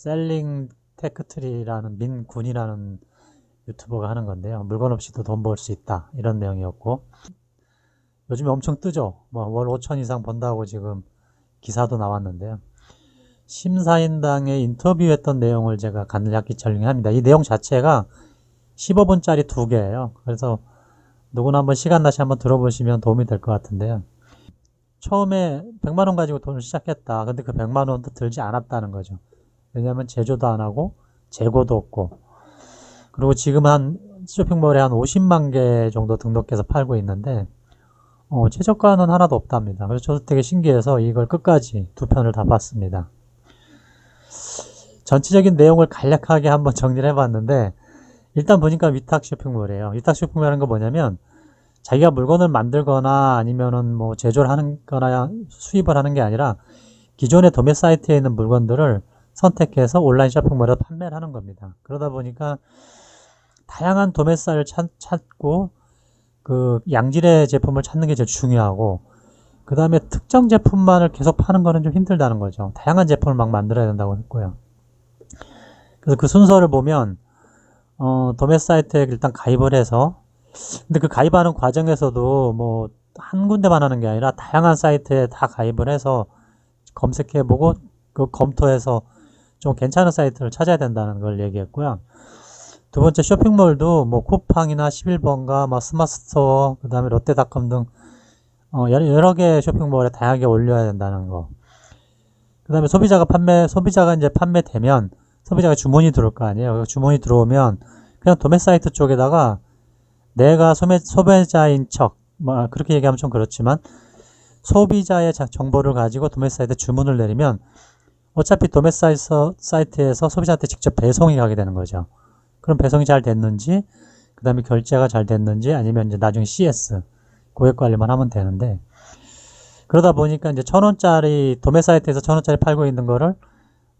셀링 테크트리라는 민군이라는 유튜버가 하는 건데요. 물건 없이도 돈 벌 수 있다. 이런 내용이었고, 요즘에 엄청 뜨죠. 뭐 월 5천 이상 번다고 지금 기사도 나왔는데요. 심사인당에 인터뷰했던 내용을 제가 간략히 정리합니다. 이 내용 자체가 15분짜리 2개예요. 그래서 누구나 한번 시간 나시 한번 들어보시면 도움이 될 것 같은데요. 처음에 100만 원 가지고 돈을 시작했다. 근데 그 100만 원도 들지 않았다는 거죠. 왜냐하면 제조도 안 하고 재고도 없고, 그리고 지금 한 쇼핑몰에 한 50만 개 정도 등록해서 팔고 있는데 최저가는 하나도 없답니다. 그래서 저도 되게 신기해서 이걸 끝까지 2편을 다 봤습니다. 전체적인 내용을 간략하게 한번 정리를 해봤는데, 일단 보니까 위탁 쇼핑몰이에요. 위탁 쇼핑몰이라는 건 뭐냐면 자기가 물건을 만들거나 아니면은 뭐 제조를 하는 거나 수입을 하는 게 아니라 기존의 도매 사이트에 있는 물건들을 선택해서 온라인 쇼핑몰에서 판매를 하는 겁니다. 그러다 보니까 다양한 도매 사이트를 찾고 그 양질의 제품을 찾는 게 제일 중요하고, 그 다음에 특정 제품만을 계속 파는 거는 좀 힘들다는 거죠. 다양한 제품을 막 만들어야 된다고 했고요. 그래서 그 순서를 보면 도매 사이트에 일단 가입을 해서, 근데 그 가입하는 과정에서도 뭐 한 군데만 하는 게 아니라 다양한 사이트에 다 가입을 해서 검색해보고 그 검토해서 좀 괜찮은 사이트를 찾아야 된다는 걸 얘기했고요. 두 번째, 쇼핑몰도 뭐 쿠팡이나 11번가, 뭐 스마트스토어, 그 다음에 롯데닷컴 등 여러 개의 쇼핑몰에 다양하게 올려야 된다는 거. 그 다음에 소비자가 이제 판매되면 소비자가 주문이 들어올 거 아니에요. 주문이 들어오면 그냥 도매 사이트 쪽에다가 내가 소비자인 척, 뭐 그렇게 얘기하면 좀 그렇지만 소비자의 정보를 가지고 도매 사이트에 주문을 내리면 어차피 도매 사이트에서 소비자한테 직접 배송이 가게 되는 거죠. 그럼 배송이 잘 됐는지, 그 다음에 결제가 잘 됐는지, 아니면 이제 나중에 CS, 고객 관리만 하면 되는데, 그러다 보니까 이제 1,000원짜리, 도매 사이트에서 1,000원짜리 팔고 있는 거를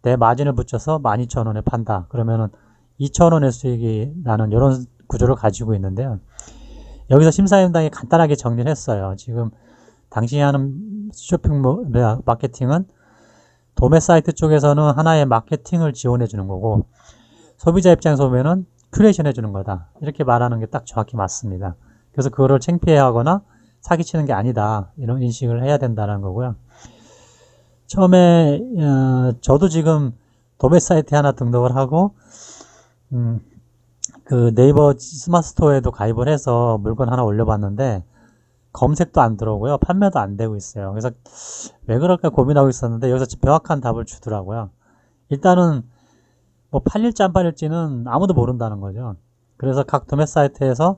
내 마진을 붙여서 12,000원에 판다. 그러면은 2,000원의 수익이 나는 이런 구조를 가지고 있는데요. 여기서 심사위원장이 간단하게 정리를 했어요. 지금 당신이 하는 쇼핑몰 마케팅은 도매 사이트 쪽에서는 하나의 마케팅을 지원해 주는 거고, 소비자 입장에서 보면은 큐레이션 해주는 거다. 이렇게 말하는 게 딱 정확히 맞습니다. 그래서 그거를 창피해하거나 사기치는 게 아니다. 이런 인식을 해야 된다는 거고요. 처음에 저도 지금 도매 사이트에 하나 등록을 하고 그 네이버 스마트스토어에도 가입을 해서 물건 하나 올려봤는데 검색도 안 들어오고요. 판매도 안 되고 있어요. 그래서 왜 그럴까 고민하고 있었는데 여기서 명확한 답을 주더라고요. 일단은 뭐 팔릴지 안 팔릴지는 아무도 모른다는 거죠. 그래서 각 도매 사이트에서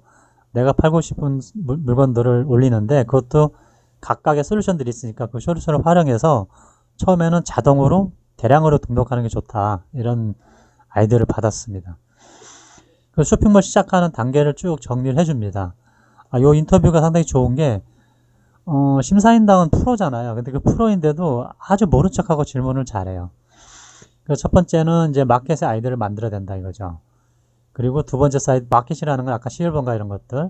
내가 팔고 싶은 물건들을 올리는데, 그것도 각각의 솔루션들이 있으니까 그 솔루션을 활용해서 처음에는 자동으로 대량으로 등록하는 게 좋다. 이런 아이디어를 받았습니다. 그 쇼핑몰 시작하는 단계를 쭉 정리를 해줍니다. 이 인터뷰가 상당히 좋은 게 심사인당은 프로잖아요. 근데 그 프로인데도 아주 모른 척하고 질문을 잘해요. 그 첫 번째는 이제 마켓의 아이디어를 만들어야 된다 이거죠. 그리고 두 번째 사이트 마켓이라는 건 아까 11번가 이런 것들,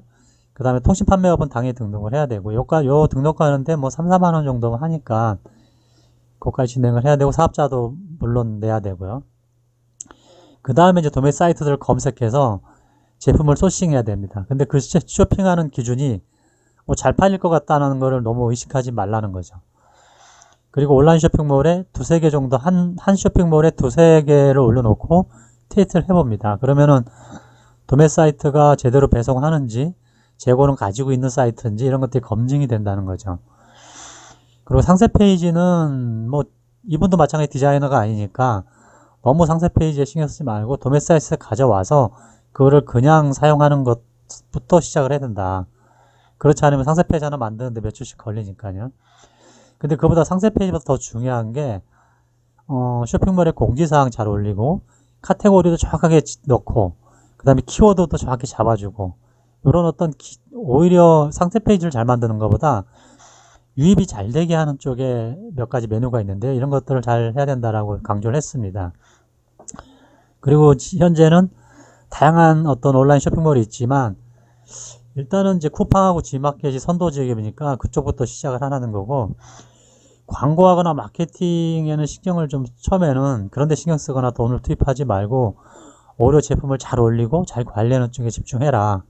그 다음에 통신판매업은 당연히 등록을 해야 되고, 요 등록하는데 뭐 3, 4만 원 정도 하니까 그것까지 진행을 해야 되고, 사업자도 물론 내야 되고요. 그 다음에 이제 도매 사이트들을 검색해서 제품을 소싱해야 됩니다. 근데 그 쇼핑하는 기준이 뭐 잘 팔릴 것 같다는 거를 너무 의식하지 말라는 거죠. 그리고 온라인 쇼핑몰에 2-3개 정도, 한 쇼핑몰에 2-3개를 올려놓고 테스트를 해봅니다. 그러면은 도매 사이트가 제대로 배송하는지, 재고는 가지고 있는 사이트인지 이런 것들이 검증이 된다는 거죠. 그리고 상세 페이지는 뭐 이분도 마찬가지 디자이너가 아니니까 너무 상세 페이지에 신경 쓰지 말고 도매 사이트에 가져와서 그거를 그냥 사용하는 것부터 시작을 해야 된다. 그렇지 않으면 상세 페이지 하나 만드는데 몇 주씩 걸리니까요. 근데 그보다 상세 페이지보다 더 중요한 게 쇼핑몰에 공지사항 잘 올리고 카테고리도 정확하게 넣고, 그 다음에 키워드도 정확히 잡아주고, 이런 오히려 상세 페이지를 잘 만드는 것보다 유입이 잘 되게 하는 쪽에 몇 가지 메뉴가 있는데 이런 것들을 잘 해야 된다라고 강조를 했습니다. 그리고 현재는 다양한 어떤 온라인 쇼핑몰이 있지만 일단은 이제 쿠팡하고 G마켓이 선도 지역이니까 그쪽부터 시작을 하라는 거고, 광고하거나 마케팅에는 신경을 좀 처음에는 그런 데 신경 쓰거나 돈을 투입하지 말고 오히려 제품을 잘 올리고 잘 관리하는 쪽에 집중해라.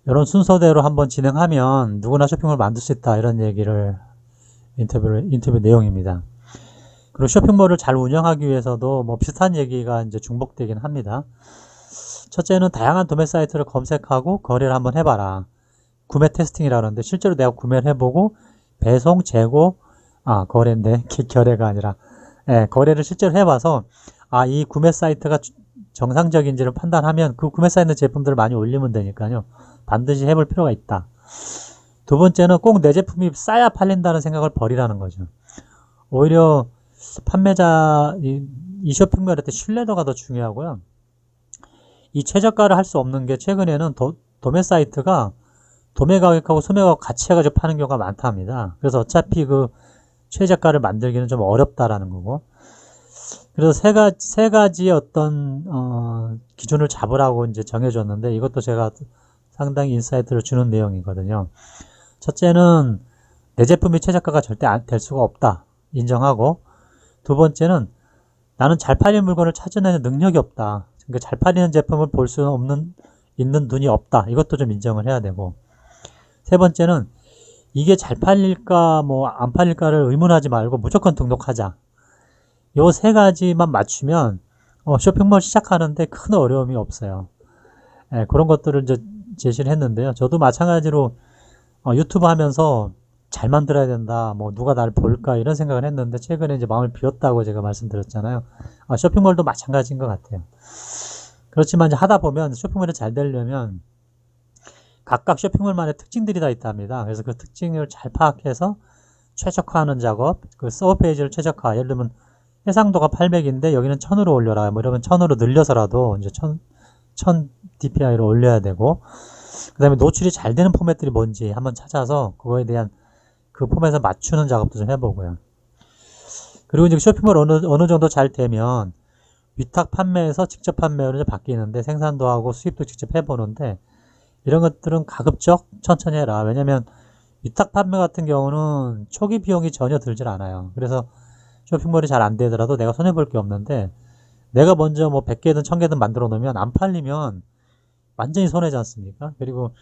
이런 순서대로 한번 진행하면 누구나 쇼핑몰 만들 수 있다. 이런 얘기를 인터뷰 내용입니다. 그리고 쇼핑몰을 잘 운영하기 위해서도 뭐 비슷한 얘기가 이제 중복되긴 합니다. 첫째는 다양한 도매 사이트를 검색하고 거래를 한번 해봐라. 구매 테스팅이라 그러는데 실제로 내가 구매를 해보고 배송, 재고, 거래인데 결례가 아니라 거래를 실제로 해봐서 이 구매 사이트가 정상적인지를 판단하면 그 구매 사이트 제품들을 많이 올리면 되니까요. 반드시 해볼 필요가 있다. 두 번째는 꼭 내 제품이 싸야 팔린다는 생각을 버리라는 거죠. 오히려 판매자, 이 쇼핑몰할 때 신뢰도가 더 중요하고요. 이 최저가를 할 수 없는 게 최근에는 도매 사이트가 도매 가격하고 소매 가격 같이 해가지고 파는 경우가 많답니다. 그래서 어차피 그 최저가를 만들기는 좀 어렵다라는 거고. 그래서 세 가지의 어떤, 기준을 잡으라고 이제 정해줬는데 이것도 제가 상당히 인사이트를 주는 내용이거든요. 첫째는 내 제품이 최저가가 절대 될 수가 없다. 인정하고. 두 번째는 나는 잘 팔리는 물건을 찾아내는 능력이 없다. 그러니까 잘 팔리는 제품을 볼 수 있는 눈이 없다. 이것도 좀 인정을 해야 되고. 세 번째는 이게 잘 팔릴까 뭐 안 팔릴까를 의문하지 말고 무조건 등록하자. 요 세 가지만 맞추면 쇼핑몰 시작하는데 큰 어려움이 없어요. 그런 것들을 이제 제시를 했는데요. 저도 마찬가지로 유튜브 하면서 잘 만들어야 된다. 뭐 누가 나를 볼까 이런 생각을 했는데 최근에 이제 마음을 비웠다고 제가 말씀드렸잖아요. 쇼핑몰도 마찬가지인 것 같아요. 그렇지만 이제 하다 보면 쇼핑몰이 잘 되려면 각각 쇼핑몰만의 특징들이 다 있답니다. 그래서 그 특징을 잘 파악해서 최적화하는 작업, 그 서브 페이지를 최적화. 예를 들면 해상도가 800인데 여기는 1000으로 올려라. 뭐 이러면 1000으로 늘려서라도 이제 1000 DPI로 올려야 되고, 그 다음에 노출이 잘 되는 포맷들이 뭔지 한번 찾아서 그거에 대한 그 포맷을 맞추는 작업도 좀 해보고요. 그리고 이제 쇼핑몰 어느 정도 잘 되면 위탁 판매에서 직접 판매로 이제 바뀌는데 생산도 하고 수입도 직접 해보는데 이런 것들은 가급적 천천히 해라. 왜냐면 위탁 판매 같은 경우는 초기 비용이 전혀 들질 않아요. 그래서 쇼핑몰이 잘 안 되더라도 내가 손해볼 게 없는데 내가 먼저 뭐 100개든 1000개든 만들어 놓으면 안 팔리면 완전히 손해지 않습니까? 그리고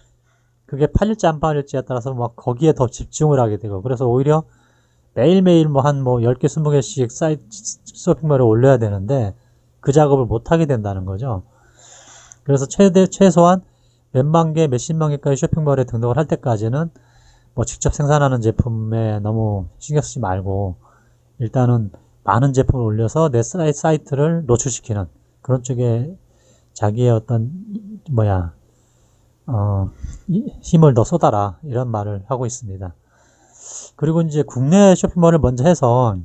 그게 팔릴지 안 팔릴지에 따라서 막 거기에 더 집중을 하게 되고 그래서 오히려 매일매일 뭐 한 10개, 20개씩 사이트 쇼핑몰에 올려야 되는데 그 작업을 못 하게 된다는 거죠. 그래서 최소한 몇만 개, 몇십만 개까지 쇼핑몰에 등록을 할 때까지는 뭐 직접 생산하는 제품에 너무 신경 쓰지 말고 일단은 많은 제품을 올려서 내 사이트를 노출시키는 그런 쪽에 자기의 어떤 힘을 더 쏟아라 이런 말을 하고 있습니다. 그리고 이제 국내 쇼핑몰을 먼저 해서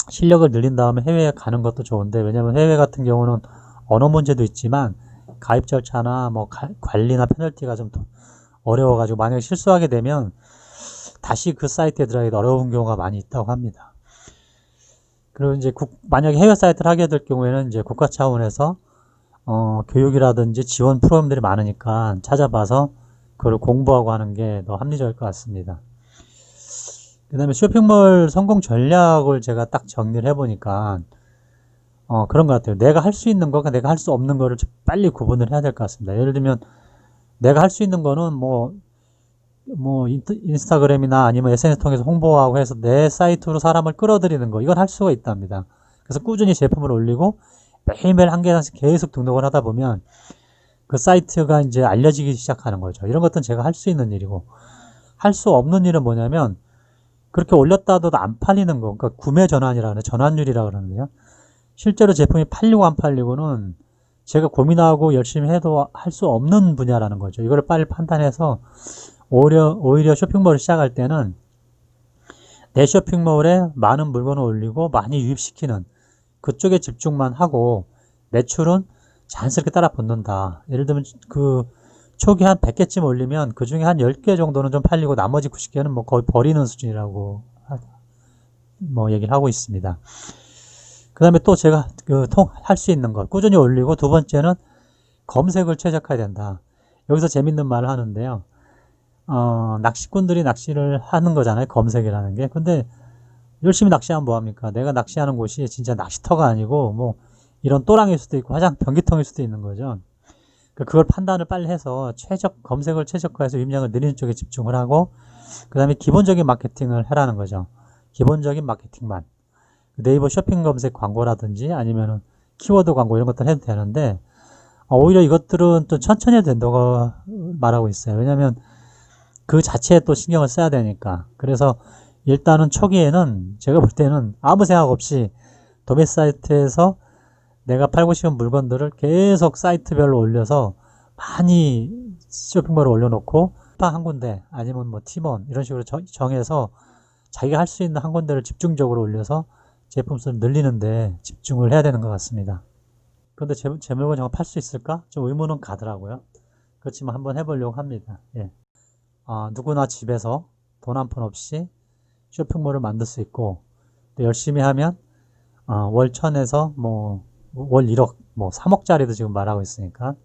실력을 늘린 다음에 해외에 가는 것도 좋은데 왜냐면 해외 같은 경우는 언어 문제도 있지만 가입 절차나 뭐 관리나 페널티가 좀 어려워가지고 만약에 실수하게 되면 다시 그 사이트에 들어가기 어려운 경우가 많이 있다고 합니다. 그리고 이제 만약에 해외 사이트를 하게 될 경우에는 이제 국가 차원에서 교육이라든지 지원 프로그램들이 많으니까 찾아봐서 그걸 공부하고 하는 게 더 합리적일 것 같습니다. 그 다음에 쇼핑몰 성공 전략을 제가 딱 정리를 해보니까 그런 것 같아요. 내가 할 수 있는 거가 내가 할 수 없는 거를 빨리 구분을 해야 될 것 같습니다. 예를 들면 내가 할 수 있는 거는 뭐 인스타그램이나 아니면 SNS 통해서 홍보하고 해서 내 사이트로 사람을 끌어들이는 거 이건 할 수가 있답니다. 그래서 꾸준히 제품을 올리고 매일매일 한 개씩 계속 등록을 하다 보면 그 사이트가 이제 알려지기 시작하는 거죠. 이런 것들은 제가 할 수 있는 일이고 할 수 없는 일은 뭐냐면 그렇게 올렸다 하도 안 팔리는 거, 그러니까 구매 전환이라는 전환율이라 그러는데요. 실제로 제품이 팔리고 안 팔리고는 제가 고민하고 열심히 해도 할 수 없는 분야라는 거죠. 이걸 빨리 판단해서 오히려 쇼핑몰을 시작할 때는 내 쇼핑몰에 많은 물건을 올리고 많이 유입시키는 그쪽에 집중만 하고 매출은 자연스럽게 따라 붙는다. 예를 들면 그 초기 한 100개쯤 올리면 그 중에 한 10개 정도는 좀 팔리고 나머지 90개는 뭐 거의 버리는 수준이라고 얘기를 하고 있습니다. 그 다음에 또 제가 할 수 있는 것 꾸준히 올리고 두 번째는 검색을 최적화해야 된다. 여기서 재밌는 말을 하는데요. 낚시꾼들이 낚시를 하는 거잖아요. 검색이라는 게. 근데 열심히 낚시하면 뭐합니까? 내가 낚시하는 곳이 진짜 낚시터가 아니고 뭐 이런 또랑일 수도 있고 화장 변기통일 수도 있는 거죠. 그걸 판단을 빨리 해서 검색을 최적화해서 입력을 늘리는 쪽에 집중을 하고 그 다음에 기본적인 마케팅을 하라는 거죠. 기본적인 마케팅만. 네이버 쇼핑 검색 광고라든지 아니면은 키워드 광고 이런 것들 해도 되는데 오히려 이것들은 또 천천히 해도 된다고 말하고 있어요. 왜냐면 그 자체에 또 신경을 써야 되니까. 그래서 일단은 초기에는 제가 볼 때는 아무 생각 없이 도매 사이트에서 내가 팔고 싶은 물건들을 계속 사이트별로 올려서 많이 쇼핑몰을 올려놓고 한 군데 아니면 뭐 팀원 이런 식으로 정해서 자기가 할 수 있는 한 군데를 집중적으로 올려서 제품 수를 늘리는데 집중을 해야 되는 것 같습니다. 그런데 제 물건 정말 팔 수 있을까? 좀 의문은 가더라고요. 그렇지만 한번 해보려고 합니다. 예. 누구나 집에서 돈 한 푼 없이 쇼핑몰을 만들 수 있고 또 열심히 하면 월 1000에서 월 1억, 3억짜리도 지금 말하고 있으니까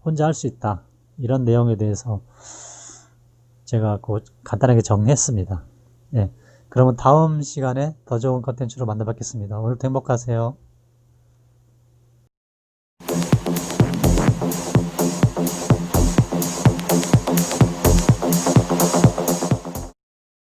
혼자 할 수 있다. 이런 내용에 대해서 제가 간단하게 정리했습니다. 예. 그러면 다음 시간에 더 좋은 컨텐츠로 만나 뵙겠습니다. 오늘도 행복하세요.